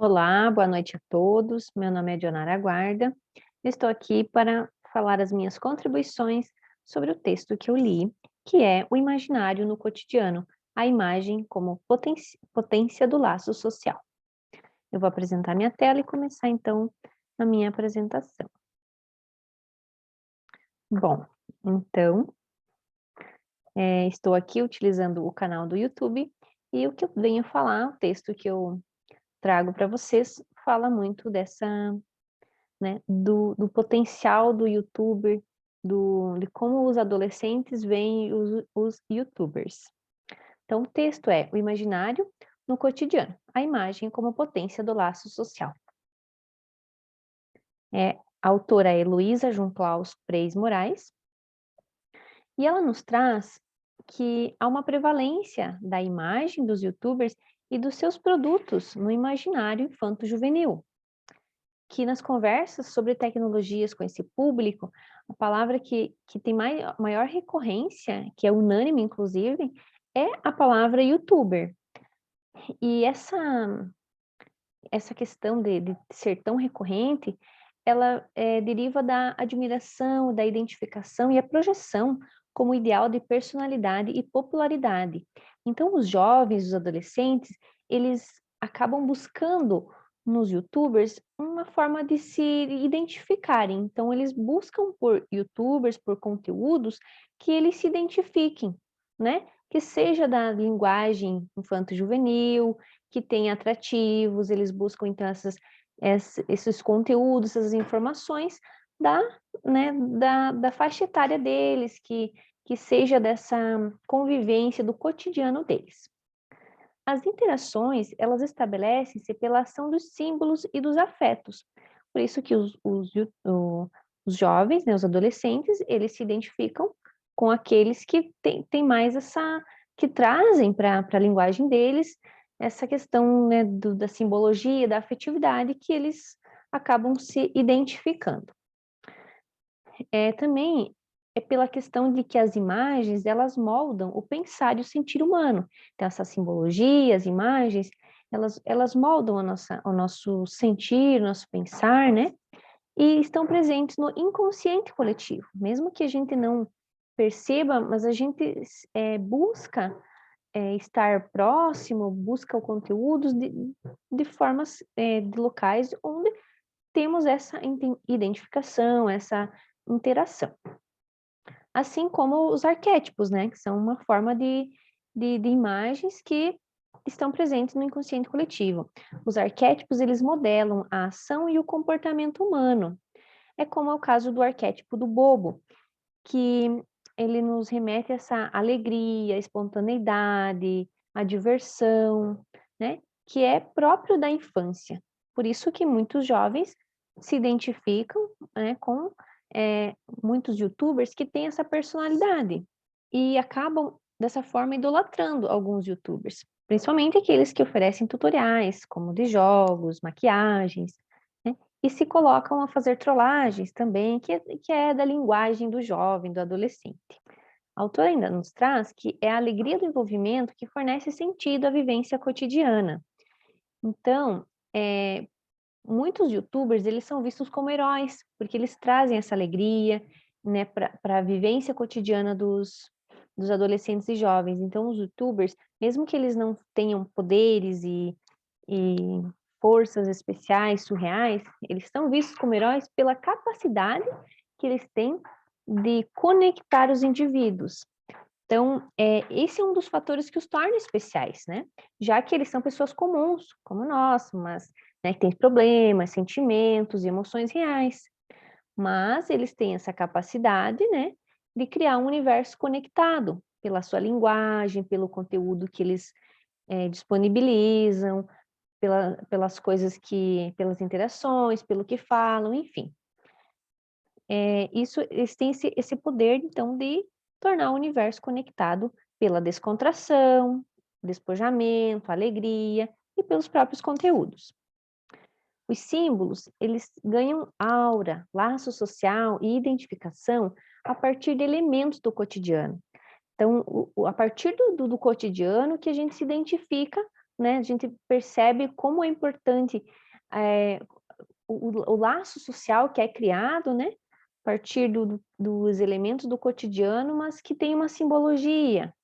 Olá, boa noite a todos. Meu nome é Dionara Guarda. Estou aqui para falar as minhas contribuições sobre o texto que eu li, que é O Imaginário no Cotidiano, a imagem como potência do laço social. Eu vou apresentar minha tela e começar então a minha apresentação. Bom, então, estou aqui utilizando o canal do YouTube e o que eu venho falar, o texto que eu trago para vocês, fala muito dessa, né, do potencial do youtuber, de como os adolescentes veem os youtubers. Então, o texto é o imaginário no cotidiano, a imagem como potência do laço social. A autora é Heloísa Junklaus Preis Moraes, e ela nos traz que há uma prevalência da imagem dos youtubers e dos seus produtos no imaginário infanto-juvenil, que nas conversas sobre tecnologias com esse público, a palavra que tem maior recorrência, que é unânime inclusive, é a palavra youtuber. E essa questão de ser tão recorrente, ela deriva da admiração, da identificação e a projeção como ideal de personalidade e popularidade. Então os jovens, os adolescentes, eles acabam buscando nos youtubers uma forma de se identificarem. Então eles buscam por youtubers, por conteúdos que eles se identifiquem, né? Que seja da linguagem infanto-juvenil, que tenha atrativos, eles buscam então esses conteúdos, essas informações da, né, da faixa etária deles, que seja dessa convivência do cotidiano deles. As interações, elas estabelecem-se pela ação dos símbolos e dos afetos. Por isso que os jovens, né, os adolescentes, eles se identificam com aqueles que têm mais que trazem para a linguagem deles essa questão, né, da simbologia, da afetividade, que eles acabam se identificando. Também é pela questão de que as imagens, elas moldam o pensar e o sentir humano. Então, essa simbologia, as imagens, elas moldam o nosso sentir, o nosso pensar, né? E estão presentes no inconsciente coletivo. Mesmo que a gente não perceba, mas a gente busca estar próximo, busca conteúdos de formas, de locais onde temos essa identificação, essa interação. Assim como os arquétipos, né, que são uma forma de imagens que estão presentes no inconsciente coletivo. Os arquétipos, eles modelam a ação e o comportamento humano. É como é o caso do arquétipo do bobo, que ele nos remete a essa alegria, espontaneidade, a diversão, né, que é próprio da infância. Por isso que muitos jovens se identificam, né, com muitos youtubers que têm essa personalidade e acabam, dessa forma, idolatrando alguns youtubers, principalmente aqueles que oferecem tutoriais, como de jogos, maquiagens, né, e se colocam a fazer trollagens também, que é da linguagem do jovem, do adolescente. A autora ainda nos traz que é a alegria do envolvimento que fornece sentido à vivência cotidiana. Então, muitos youtubers, eles são vistos como heróis, porque eles trazem essa alegria, né, para a vivência cotidiana dos adolescentes e jovens. Então, os youtubers, mesmo que eles não tenham poderes e forças especiais, surreais, eles são vistos como heróis pela capacidade que eles têm de conectar os indivíduos. Então, esse é um dos fatores que os torna especiais, né? Já que eles são pessoas comuns, como nós, mas, né, que têm problemas, sentimentos e emoções reais. Mas eles têm essa capacidade, né, de criar um universo conectado pela sua linguagem, pelo conteúdo que eles disponibilizam, pelas coisas pelas interações, pelo que falam, enfim. Eles têm esse poder, então, de tornar o universo conectado pela descontração, despojamento, alegria e pelos próprios conteúdos. Os símbolos, eles ganham aura, laço social e identificação a partir de elementos do cotidiano. Então, a partir do cotidiano que a gente se identifica né, a gente percebe como é importante o laço social que é criado, né, a partir dos elementos do cotidiano, mas que tem uma simbologia,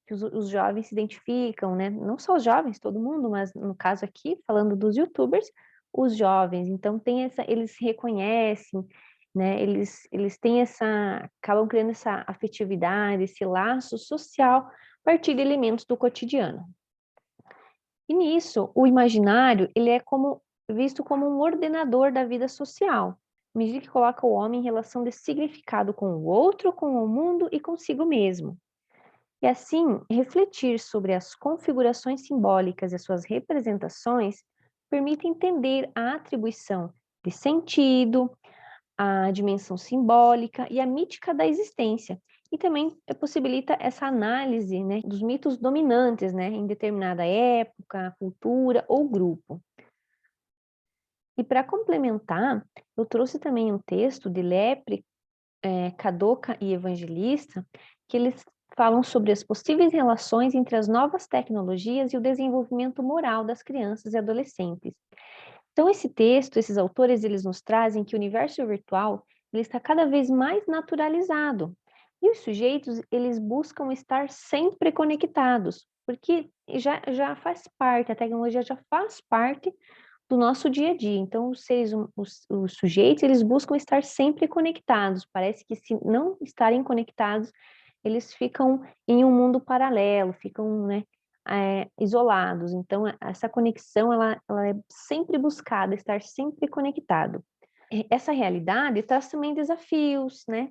que os jovens se identificam, né, não só os jovens, todo mundo, mas no caso aqui, falando dos YouTubers, os jovens, então eles se reconhecem, né, eles têm acabam criando essa afetividade, esse laço social, a partir de elementos do cotidiano. E nisso, o imaginário, ele é visto como um ordenador da vida social, à medida que coloca o homem em relação de significado com o outro, com o mundo e consigo mesmo. E assim, refletir sobre as configurações simbólicas e as suas representações permite entender a atribuição de sentido, a dimensão simbólica e a mítica da existência. E também possibilita essa análise, né, dos mitos dominantes, né, em determinada época, cultura ou grupo. E para complementar, eu trouxe também um texto de Lepre, Cadoca e Evangelista, que eles falam sobre as possíveis relações entre as novas tecnologias e o desenvolvimento moral das crianças e adolescentes. Então, esse texto, esses autores, eles nos trazem que o universo virtual ele está cada vez mais naturalizado. E os sujeitos, eles buscam estar sempre conectados, porque já faz parte, a tecnologia já faz parte do nosso dia a dia. Então, os sujeitos, eles buscam estar sempre conectados. Parece que se não estarem conectados, eles ficam em um mundo paralelo, ficam, né, isolados. Então, essa conexão, ela é sempre buscada, estar sempre conectado. Essa realidade traz também desafios, né,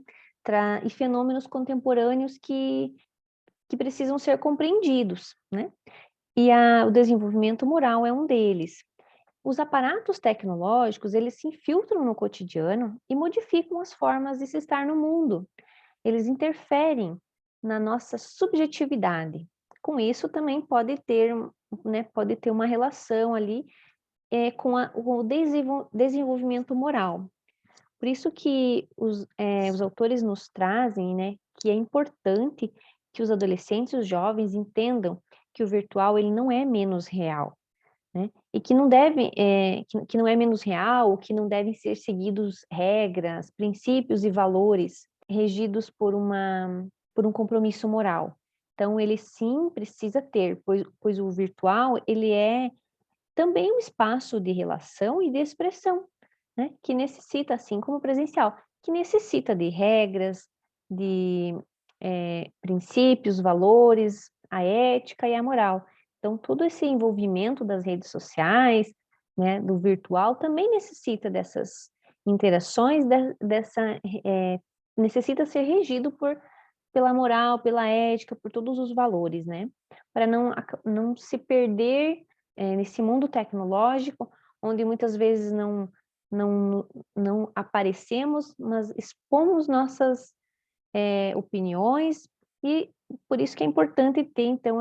e fenômenos contemporâneos que precisam ser compreendidos, né? E o desenvolvimento moral é um deles. Os aparatos tecnológicos, eles se infiltram no cotidiano e modificam as formas de se estar no mundo. Eles interferem na nossa subjetividade. Com isso, também pode ter, né, pode ter uma relação ali com o desenvolvimento moral. Por isso que os autores nos trazem, né, que é importante que os adolescentes e os jovens entendam que o virtual ele não é menos real, né? E que não deve, que não é menos real, que não devem ser seguidos regras, princípios e valores regidos por um compromisso moral. Então, ele sim precisa ter, pois o virtual, ele é também um espaço de relação e de expressão, né? Que necessita, assim como o presencial, que necessita de regras, de princípios, valores, a ética e a moral. Então, todo esse envolvimento das redes sociais, né, do virtual, também necessita dessas interações, necessita ser regido pela moral, pela ética, por todos os valores, né? Para não se perder nesse mundo tecnológico, onde muitas vezes não aparecemos, mas expomos nossas opiniões, e por isso que é importante ter, então,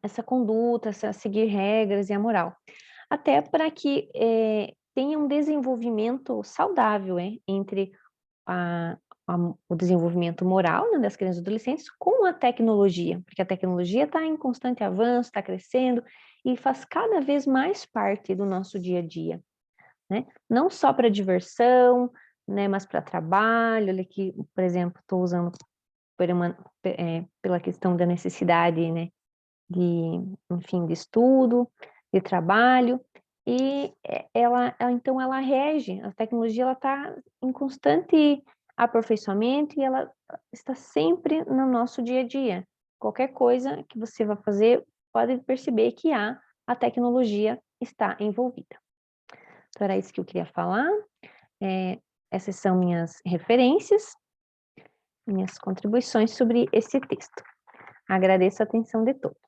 essa conduta, seguir regras e a moral. Até para que tenha um desenvolvimento saudável entre o desenvolvimento moral, né, das crianças e adolescentes com a tecnologia, porque a tecnologia está em constante avanço, está crescendo e faz cada vez mais parte do nosso dia a dia, né? Não só para diversão, né, mas para trabalho. Olha aqui, por exemplo, estou usando pela questão da necessidade, né, enfim, de estudo, de trabalho, e então ela rege, a tecnologia ela está em constante aperfeiçoamento e ela está sempre no nosso dia a dia. Qualquer coisa que você vai fazer, pode perceber que a tecnologia está envolvida. Então era isso que eu queria falar. Essas são minhas referências, minhas contribuições sobre esse texto. Agradeço a atenção de todos.